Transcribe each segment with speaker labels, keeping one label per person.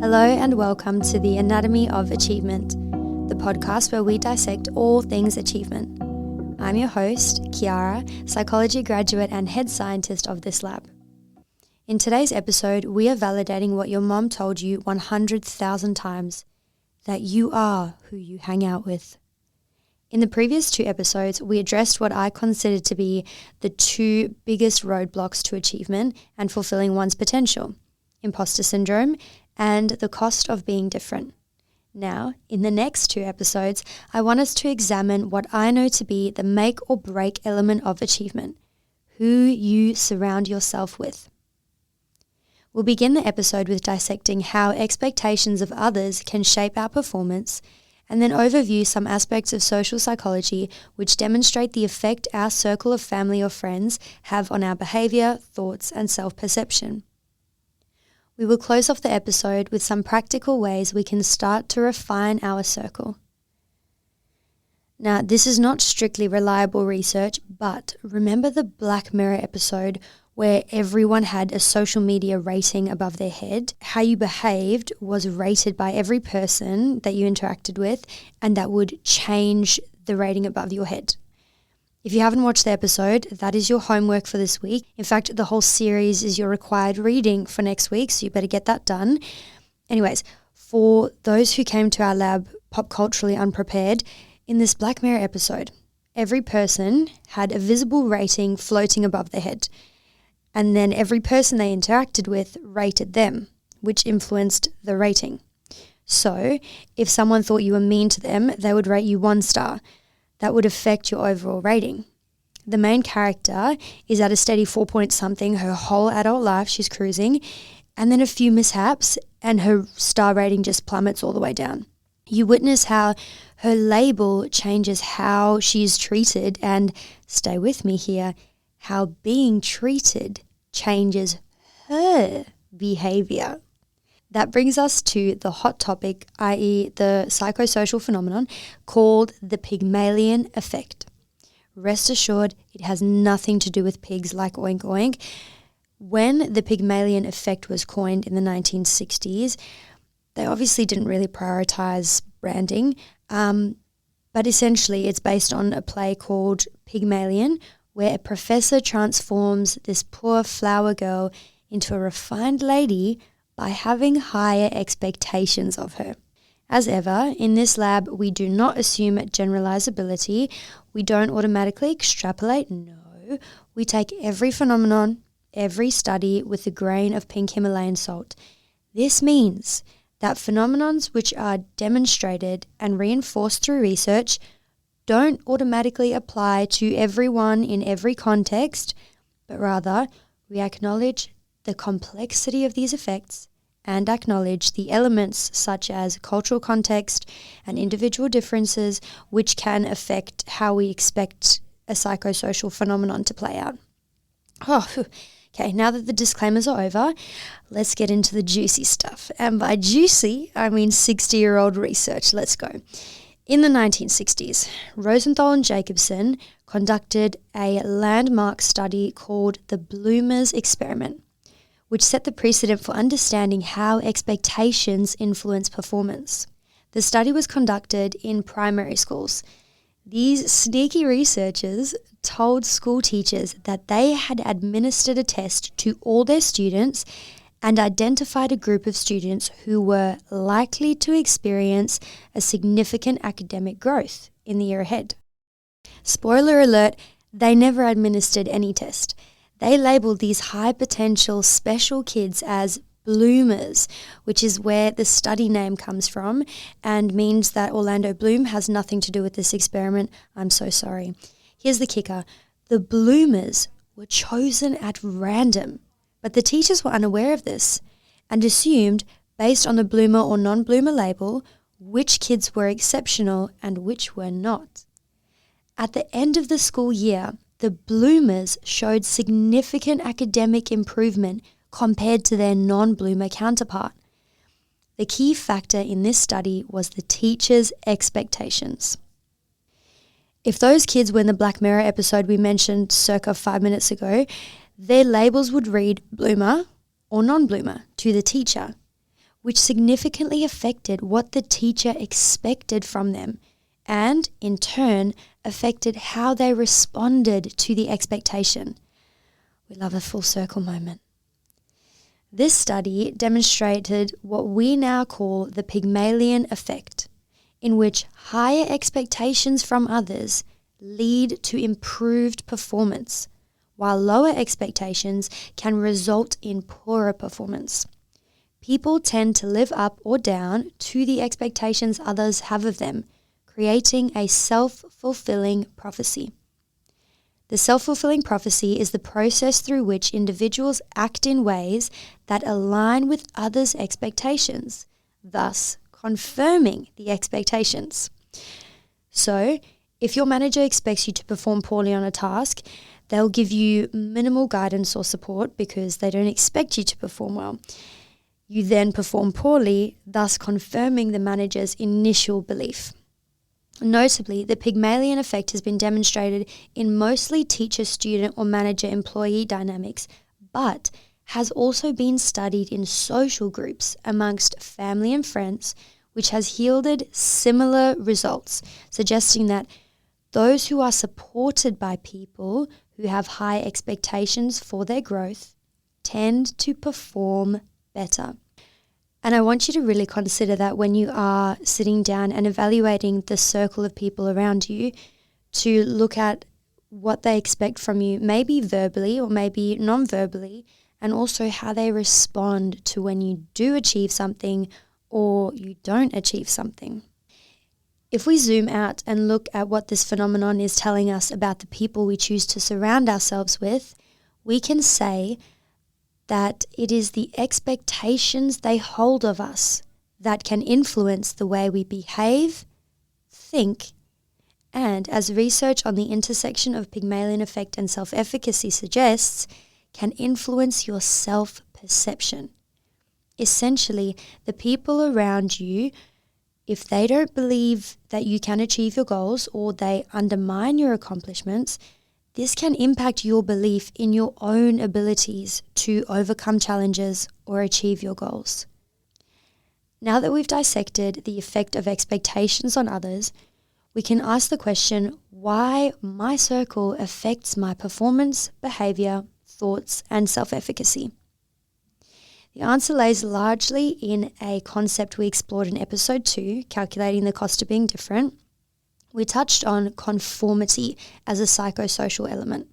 Speaker 1: Hello and welcome to the Anatomy of Achievement, the podcast where we dissect all things achievement. I'm your host, Kiara, psychology graduate and head scientist of this lab. In today's episode, we are validating what your mom told you 100,000 times, that you are who you hang out with. In the previous two episodes, we addressed what I consider to be the two biggest roadblocks to achievement and fulfilling one's potential: imposter syndrome and the cost of being different. Now, in the next two episodes, I want us to examine what I know to be the make or break element of achievement: who you surround yourself with. We'll begin the episode with dissecting how expectations of others can shape our performance, and then overview some aspects of social psychology which demonstrate the effect our circle of family or friends have on our behaviour, thoughts, and self-perception. We will close off the episode with some practical ways we can start to refine our circle. Now, this is not strictly reliable research, but remember the Black Mirror episode where everyone had a social media rating above their head? How you behaved was rated by every person that you interacted with, and that would change the rating above your head. If you haven't watched the episode, that is your homework for this week. In fact, the whole series is your required reading for next week, so you better get that done. Anyways, for those who came to our lab pop culturally unprepared, in this Black Mirror episode, every person had a visible rating floating above their head. And then every person they interacted with rated them, which influenced the rating. So if someone thought you were mean to them, they would rate you 1 star. That would affect your overall rating. The main character is at a steady 4 point something her whole adult life. She's cruising, and then a few mishaps and her star rating just plummets all the way down. You witness how her label changes how she's treated, and stay with me here, how being treated changes her behavior. That brings us to the hot topic, i.e. the psychosocial phenomenon called the Pygmalion effect. Rest assured, it has nothing to do with pigs like oink oink. When the Pygmalion effect was coined in the 1960s, they obviously didn't really prioritize branding, but essentially it's based on a play called Pygmalion, where a professor transforms this poor flower girl into a refined lady by having higher expectations of her. As ever, in this lab, we do not assume generalizability. We don't automatically extrapolate. No, we take every phenomenon, every study with a grain of pink Himalayan salt. This means that phenomenons which are demonstrated and reinforced through research don't automatically apply to everyone in every context, but rather we acknowledge the complexity of these effects and acknowledge the elements such as cultural context and individual differences which can affect how we expect a psychosocial phenomenon to play out. Okay, now that the disclaimers are over, let's get into the juicy stuff. And by juicy, I mean 60-year-old research. Let's go. In the 1960s, Rosenthal and Jacobson conducted a landmark study called the Bloomers experiment, which set the precedent for understanding how expectations influence performance. The study was conducted in primary schools. These sneaky researchers told school teachers that they had administered a test to all their students and identified a group of students who were likely to experience a significant academic growth in the year ahead. Spoiler alert, they never administered any test. They labelled these high potential special kids as bloomers, which is where the study name comes from and means that Orlando Bloom has nothing to do with this experiment. I'm so sorry. Here's the kicker. The bloomers were chosen at random, but the teachers were unaware of this and assumed, based on the bloomer or non-bloomer label, which kids were exceptional and which were not. At the end of the school year, the bloomers showed significant academic improvement compared to their non-bloomer counterpart. The key factor in this study was the teacher's expectations. If those kids were in the Black Mirror episode we mentioned circa 5 minutes ago, their labels would read bloomer or non-bloomer to the teacher, which significantly affected what the teacher expected from them and, in turn, affected how they responded to the expectation. We love a full circle moment. This study demonstrated what we now call the Pygmalion effect, in which higher expectations from others lead to improved performance, while lower expectations can result in poorer performance. People tend to live up or down to the expectations others have of them, creating a self-fulfilling prophecy. The self-fulfilling prophecy is the process through which individuals act in ways that align with others' expectations, thus confirming the expectations. So, if your manager expects you to perform poorly on a task, they'll give you minimal guidance or support because they don't expect you to perform well. You then perform poorly, thus confirming the manager's initial belief. Notably, the Pygmalion effect has been demonstrated in mostly teacher-student or manager-employee dynamics, but has also been studied in social groups amongst family and friends, which has yielded similar results, suggesting that those who are supported by people who have high expectations for their growth tend to perform better. And I want you to really consider that when you are sitting down and evaluating the circle of people around you, to look at what they expect from you, maybe verbally or maybe non-verbally, and also how they respond to when you do achieve something or you don't achieve something. If we zoom out and look at what this phenomenon is telling us about the people we choose to surround ourselves with, we can say that it is the expectations they hold of us that can influence the way we behave, think, and, as research on the intersection of Pygmalion effect and self-efficacy suggests, can influence your self-perception. Essentially, the people around you, if they don't believe that you can achieve your goals or they undermine your accomplishments, this can impact your belief in your own abilities to overcome challenges or achieve your goals. Now that we've dissected the effect of expectations on others, we can ask the question why my circle affects my performance, behavior, thoughts, and self-efficacy. The answer lays largely in a concept we explored in episode 2, Calculating the Cost of Being Different. We touched on conformity as a psychosocial element.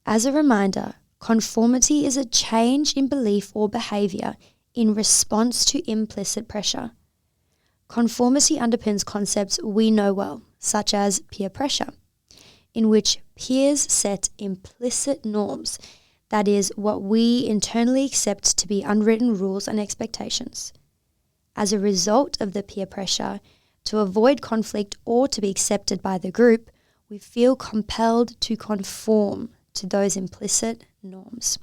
Speaker 1: As a reminder, conformity is a change in belief or behavior in response to implicit pressure. Conformity underpins concepts we know well, such as peer pressure, in which peers set implicit norms, that is, what we internally accept to be unwritten rules and expectations. As a result of the peer pressure, to avoid conflict or to be accepted by the group, we feel compelled to conform to those implicit norms.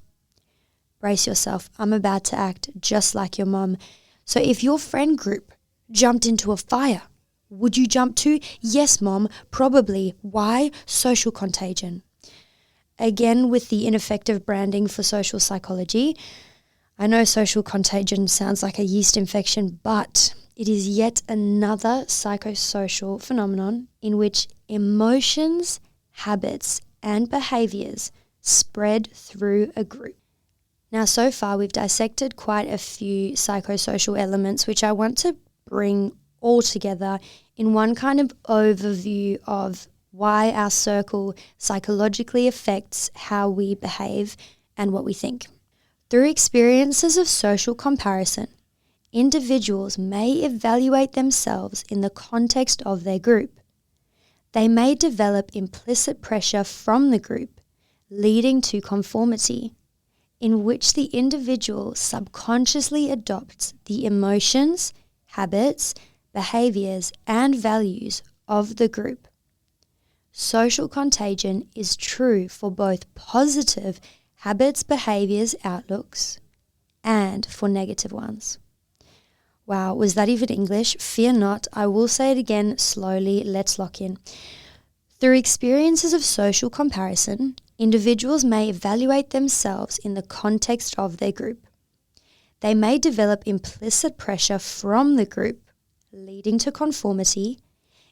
Speaker 1: Brace yourself, I'm about to act just like your mum. So if your friend group jumped into a fire, would you jump too? Yes, Mom, probably. Why? Social contagion. Again, with the ineffective branding for social psychology, I know social contagion sounds like a yeast infection, but it is yet another psychosocial phenomenon in which emotions, habits, and behaviors spread through a group. Now, so far, we've dissected quite a few psychosocial elements, which I want to bring all together in one kind of overview of why our circle psychologically affects how we behave and what we think. Through experiences of social comparison, individuals may evaluate themselves in the context of their group. They may develop implicit pressure from the group, leading to conformity, in which the individual subconsciously adopts the emotions, habits, behaviors, and values of the group. Social contagion is true for both positive habits, behaviors, outlooks, and for negative ones. Wow, was that even English? Fear not, I will say it again slowly, let's lock in. Through experiences of social comparison, individuals may evaluate themselves in the context of their group. They may develop implicit pressure from the group, leading to conformity,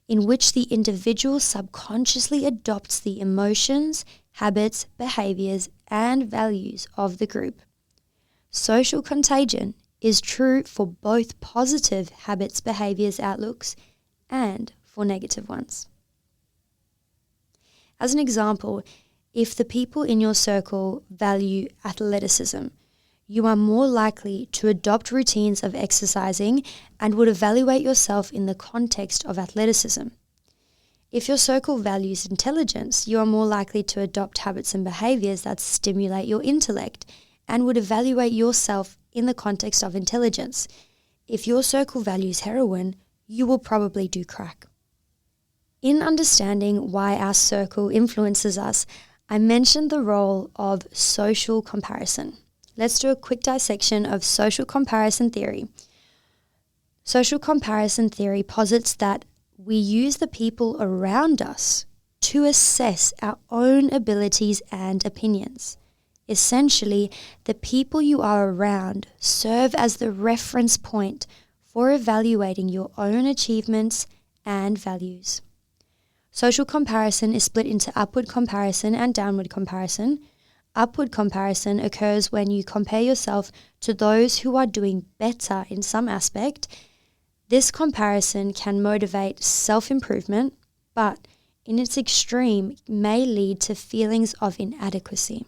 Speaker 1: in which the individual subconsciously adopts the emotions, habits, behaviors, and values of the group. Social contagion is true for both positive habits, behaviors, outlooks, and for negative ones. As an example, if the people in your circle value athleticism, you are more likely to adopt routines of exercising and would evaluate yourself in the context of athleticism. If your circle values intelligence, you are more likely to adopt habits and behaviors that stimulate your intellect and would evaluate yourself in the context of intelligence. If your circle values heroin, you will probably do crack. In understanding why our circle influences us, I mentioned the role of social comparison. Let's do a quick dissection of social comparison theory. Social comparison theory posits that we use the people around us to assess our own abilities and opinions. Essentially, the people you are around serve as the reference point for evaluating your own achievements and values. Social comparison is split into upward comparison and downward comparison. Upward comparison occurs when you compare yourself to those who are doing better in some aspect. This comparison can motivate self-improvement, but in its extreme may lead to feelings of inadequacy.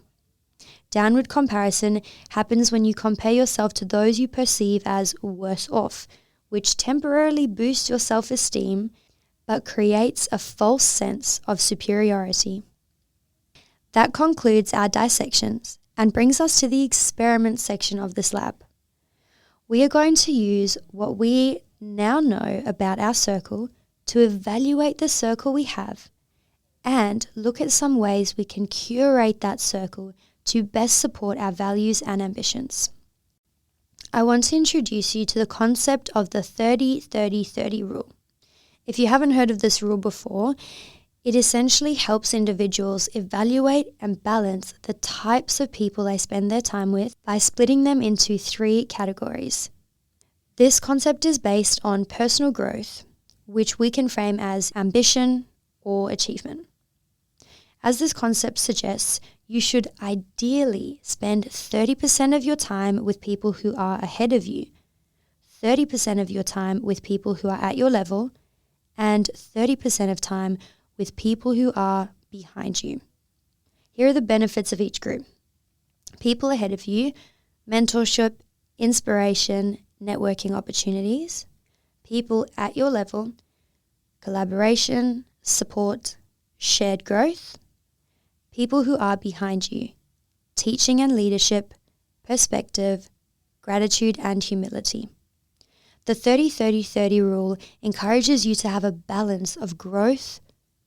Speaker 1: Downward comparison happens when you compare yourself to those you perceive as worse off, which temporarily boosts your self-esteem but creates a false sense of superiority. That concludes our dissections and brings us to the experiment section of this lab. We are going to use what we now know about our circle to evaluate the circle we have and look at some ways we can curate that circle to best support our values and ambitions. I want to introduce you to the concept of the 30-30-30 rule. If you haven't heard of this rule before, it essentially helps individuals evaluate and balance the types of people they spend their time with by splitting them into 3 categories. This concept is based on personal growth, which we can frame as ambition or achievement. As this concept suggests, you should ideally spend 30% of your time with people who are ahead of you, 30% of your time with people who are at your level, and 30% of time with people who are behind you. Here are the benefits of each group. People ahead of you, mentorship, inspiration, networking opportunities. People at your level, collaboration, support, shared growth. People who are behind you, teaching and leadership, perspective, gratitude and humility. The 30-30-30 rule encourages you to have a balance of growth,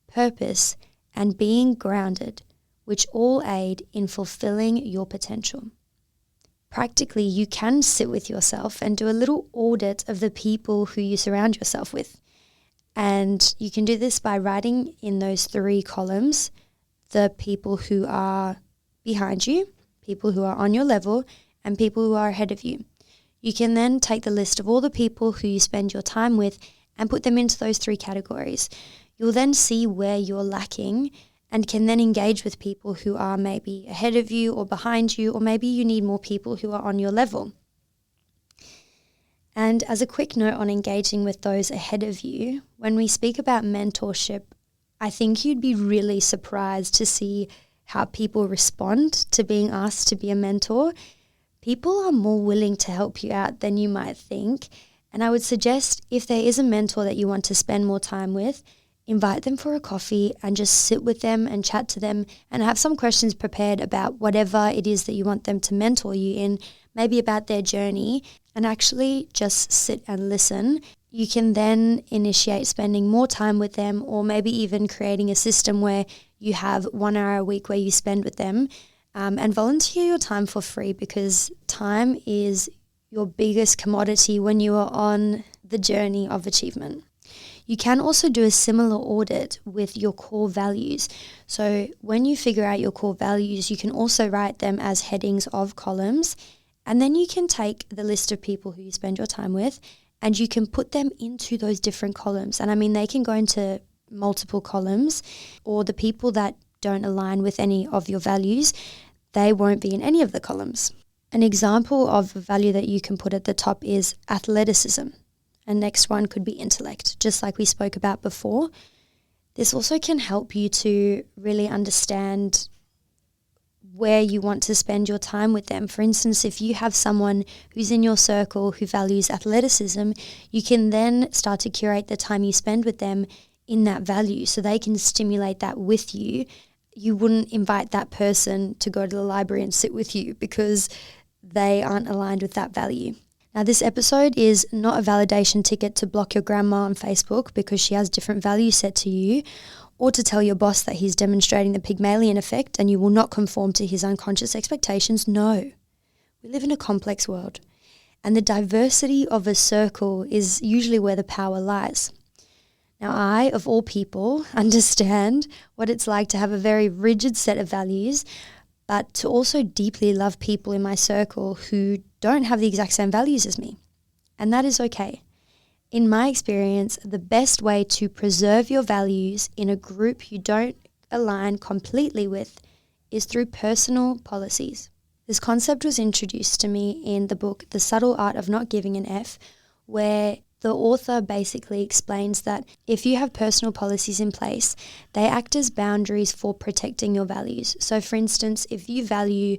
Speaker 1: purpose, and being grounded, which all aid in fulfilling your potential. Practically, you can sit with yourself and do a little audit of the people who you surround yourself with. And you can do this by writing in those 3 columns the people who are behind you, people who are on your level, and people who are ahead of you. You can then take the list of all the people who you spend your time with and put them into those 3 categories. You'll then see where you're lacking and can then engage with people who are maybe ahead of you or behind you, or maybe you need more people who are on your level. And as a quick note on engaging with those ahead of you, when we speak about mentorship, I think you'd be really surprised to see how people respond to being asked to be a mentor. People are more willing to help you out than you might think. And I would suggest if there is a mentor that you want to spend more time with, invite them for a coffee and just sit with them and chat to them and have some questions prepared about whatever it is that you want them to mentor you in, maybe about their journey, and actually just sit and listen. You can then initiate spending more time with them, or maybe even creating a system where you have 1 hour a week where you spend with them. And volunteer your time for free, because time is your biggest commodity when you are on the journey of achievement. You can also do a similar audit with your core values. So when you figure out your core values, you can also write them as headings of columns And then you can take the list of people who you spend your time with and you can put them into those different columns. And I mean, they can go into multiple columns, or the people that don't align with any of your values, they won't be in any of the columns. An example of a value that you can put at the top is athleticism. And next one could be intellect, just like we spoke about before. This also can help you to really understand where you want to spend your time with them. For instance, if you have someone who's in your circle who values athleticism, you can then start to curate the time you spend with them in that value so they can stimulate that with you. You wouldn't invite that person to go to the library and sit with you because they aren't aligned with that value. Now, this episode is not a validation ticket to block your grandma on Facebook because she has different values set to you, or to tell your boss that he's demonstrating the Pygmalion effect and you will not conform to his unconscious expectations. No. We live in a complex world, and the diversity of a circle is usually where the power lies. Now, I, of all people, understand what it's like to have a very rigid set of values, but to also deeply love people in my circle who don't have the exact same values as me. And that is okay. In my experience, the best way to preserve your values in a group you don't align completely with is through personal policies. This concept was introduced to me in the book The Subtle Art of Not Giving an F, where the author basically explains that if you have personal policies in place, they act as boundaries for protecting your values. So for instance, if you value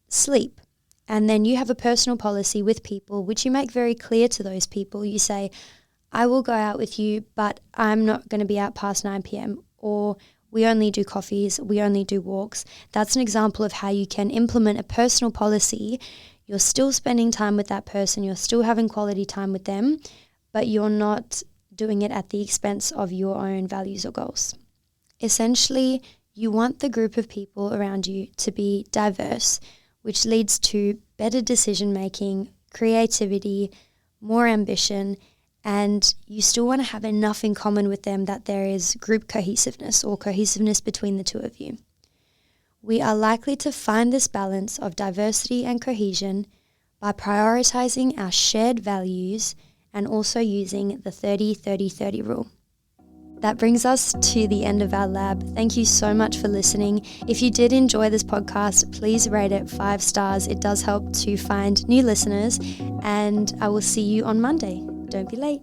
Speaker 1: sleep, and then you have a personal policy with people, which you make very clear to those people, you say, I will go out with you, but I'm not going to be out past 9 p.m. Or we only do coffees, we only do walks. That's an example of how you can implement a personal policy. You're still spending time with that person, you're still having quality time with them, but you're not doing it at the expense of your own values or goals. Essentially, you want the group of people around you to be diverse, which leads to better decision making, creativity, more ambition, and you still want to have enough in common with them that there is group cohesiveness or cohesiveness between the two of you. We are likely to find this balance of diversity and cohesion by prioritizing our shared values and also using the 30-30-30 rule. That brings us to the end of our lab. Thank you so much for listening. If you did enjoy this podcast, please rate it 5 stars. It does help to find new listeners, and I will see you on Monday. Don't be late.